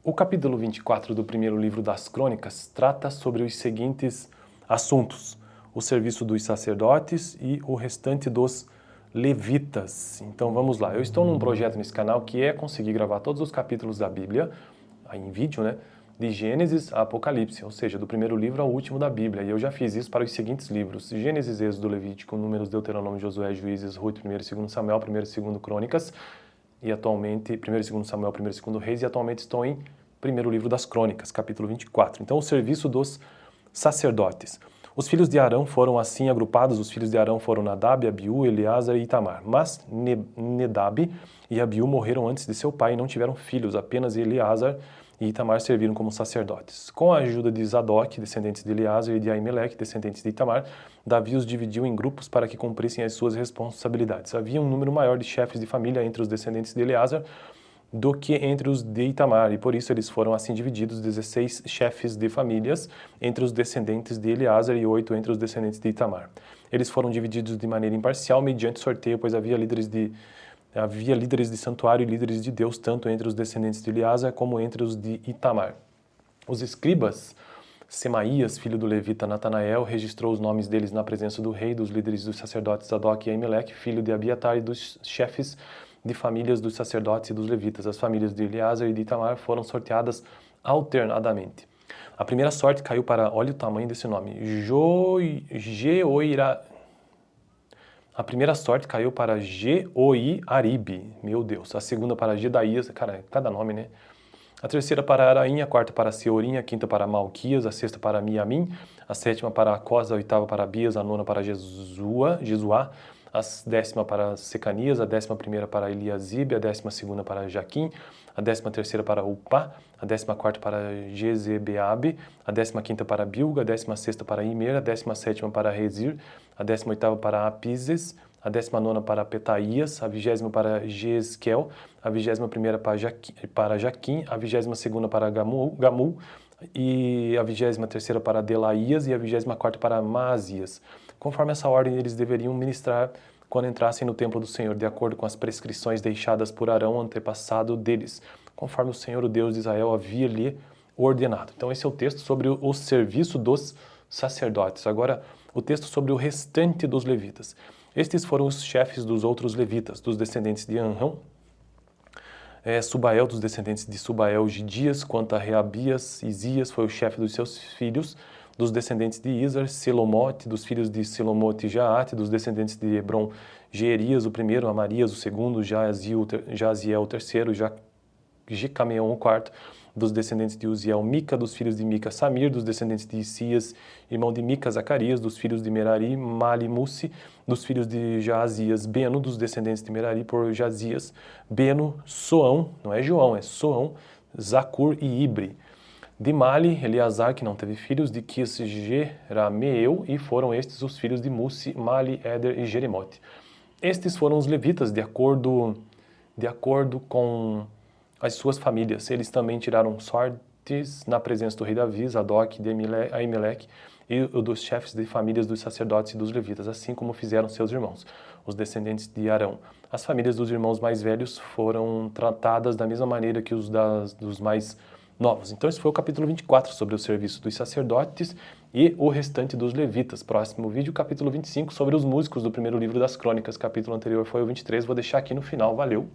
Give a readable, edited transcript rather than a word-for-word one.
O capítulo 24 do primeiro livro das Crônicas trata sobre os seguintes assuntos: o serviço dos sacerdotes e o restante dos levitas. Então vamos lá, eu estou num projeto nesse canal que é conseguir gravar todos os capítulos da Bíblia, em vídeo, né? De Gênesis a Apocalipse, ou seja, do primeiro livro ao último da Bíblia. E eu já fiz isso para os seguintes livros: Gênesis, Êxodo, Levítico, Números, Deuteronômio, Josué, Juízes, Ruth, 1 e 2 Samuel, 1 e 2 Crônicas, e atualmente 1 e 2 Samuel, 1 e 2 Reis, e atualmente estou em primeiro livro das Crônicas, capítulo 24. Então, o serviço dos sacerdotes. Os filhos de Arão foram assim agrupados: os filhos de Arão foram Nadab, Abiú, Eleazar e Itamar. Mas Nadab e Abiú morreram antes de seu pai e não tiveram filhos, apenas Eleazar e Itamar serviram como sacerdotes. Com a ajuda de Zadok, descendentes de Eleazar, e de Aimeleque, descendentes de Itamar, Davi os dividiu em grupos para que cumprissem as suas responsabilidades. Havia um número maior de chefes de família entre os descendentes de Eleazar do que entre os de Itamar, e por isso eles foram assim divididos: 16 chefes de famílias entre os descendentes de Eleazar e 8 entre os descendentes de Itamar. Eles foram divididos de maneira imparcial mediante sorteio, pois havia líderes de santuário e líderes de Deus, tanto entre os descendentes de Eleazar como entre os de Itamar. Os escribas, Semaías, filho do levita Natanael, registrou os nomes deles na presença do rei, dos líderes dos sacerdotes Zadok e Aimeleque, filho de Abiatar, e dos chefes de famílias dos sacerdotes e dos levitas. As famílias de Eleazar e de Itamar foram sorteadas alternadamente. A primeira sorte caiu para, olha o tamanho desse nome, A primeira sorte caiu para Jeoiaribe, meu Deus. A segunda para Gedaías, cara, cada nome, né? A terceira para Araim, a quarta para Seorim, a quinta para Malquias, a sexta para Miamim, a sétima para Acós, a oitava para Abias, a nona para Jesuá, a 10ª para Secanias, a 11ª para Eliasibe, a 12ª para Jaquim, a 13ª para Upá, a 14ª para Jezebeabe, a 15ª para Bilga, a 16ª para Imer, a 17ª para Rezir, a 18ª para Apizes, a 19ª para Petaías, a 20ª para Jezquel, a 21ª para Jaquim, a 22ª para Gamul, e a 23ª para Delaías e a 24ª para Maazias. Conforme essa ordem, eles deveriam ministrar quando entrassem no templo do Senhor, de acordo com as prescrições deixadas por Arão, antepassado deles, conforme o Senhor, o Deus de Israel, havia lhe ordenado. Então esse é o texto sobre o serviço dos sacerdotes. Agora, o texto sobre o restante dos levitas. Estes foram os chefes dos outros levitas: dos descendentes de Anrão, Subael, dos descendentes de Subael, Gidias; quanto a Reabias, Isias foi o chefe dos seus filhos; dos descendentes de Isar, Selomote; dos filhos de Selomote, Jaate; dos descendentes de Hebron, Jeerias o primeiro, Amarias o segundo, Jaziel o terceiro, Jecameão o quarto; dos descendentes de Uziel, Mica; dos filhos de Mica, Samir; dos descendentes de Isias, irmão de Mica, Zacarias; dos filhos de Merari, Malimusse; dos filhos de Jazias, Beno; dos descendentes de Merari, por Jazias, Beno, Soão, não é João, é Soão, Zacur e Ibre; de Mali, Eleazar, que não teve filhos; de Quis, Jerameel, e foram estes os filhos de Mussi, Mali, Éder e Jeremote. Estes foram os levitas, de acordo com as suas famílias. Eles também tiraram sortes na presença do rei Davi, Zadok, de Aimeleque, e dos chefes de famílias dos sacerdotes e dos levitas, assim como fizeram seus irmãos, os descendentes de Arão. As famílias dos irmãos mais velhos foram tratadas da mesma maneira que os dos mais novos. Então esse foi o capítulo 24 sobre o serviço dos sacerdotes e o restante dos levitas. Próximo vídeo, capítulo 25, sobre os músicos do primeiro livro das Crônicas. Capítulo anterior foi o 23, vou deixar aqui no final. Valeu!